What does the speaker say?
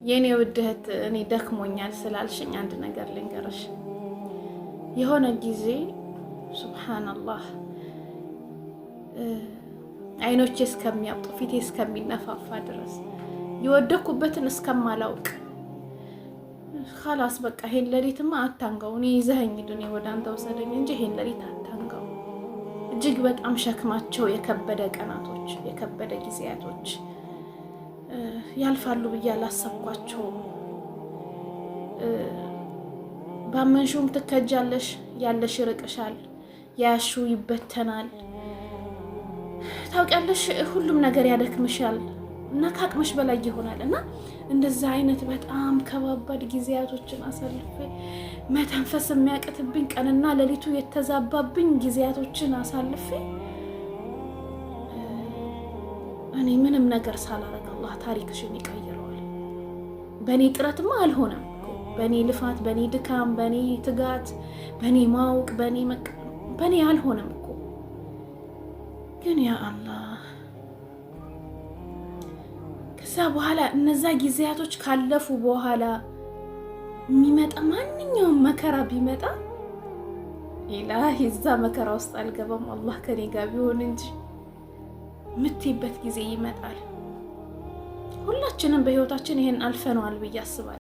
የኔ ውድህት እኔ ደክሞኛል ስላልሽኝ አንድ ነገር ልንገርሽ። የሆነ ጊዜ ሱብሃንአላህ አይኖቼ እስከሚያብጡ ፊቴ እስከሚነፋፋ ድረስ የወደኩበትን እስከማላውቅ خلاص በቃ ይሄን ለሊትማ አታንጋው፣ እኔ ይዘኸኝ ዱንያ ወደ አንተ ወሰደኝ እንጂ ይሄን ለሊት አታንጋው። እጅግ በጣም ሸክማቸው የከበደ ቀናቶች የከበደ ጊዜያቶች ያልፋሉ ብዬ አላሰብኳቸውም። ባመንሹም ትከጃለሽ፣ ያለሽ ይርቅሻል፣ ያሹ ይበተናል። ታውቂያለሽ ሁሉም ነገር ያደክምሻል እና ከአቅምሽ በላይ ይሆናል። እና እንደዛ አይነት በጣም ከባባድ ጊዜያቶችን አሳልፌ መተንፈስ የሚያቅትብኝ ቀንና ሌሊቱ የተዛባብኝ ጊዜያቶችን አሳልፌ እኔ ምንም ነገር ሳላረግ አላህ ታሪክሽን ይቀይረዋል። በእኔ ጥረትማ አልሆነም፣ በእኔ ልፋት፣ በእኔ ድካም፣ በእኔ ትጋት፣ በእኔ ማወቅ፣ በእኔ አልሆነም እኮ። ግን ያ አላህ ከዛ በኋላ እነዛ ጊዜያቶች ካለፉ በኋላ የሚመጣ ማንኛውም መከራ ቢመጣ ኢላሂ እዛ መከራ ውስጥ አልገባም አላህ ከኔ ጋር ቢሆን እንጂ ምትይበት ጊዜ ይመጣል። ሁላችንም በህይወታችን ይሄን አልፈነዋል ብዬ አስባለሁ።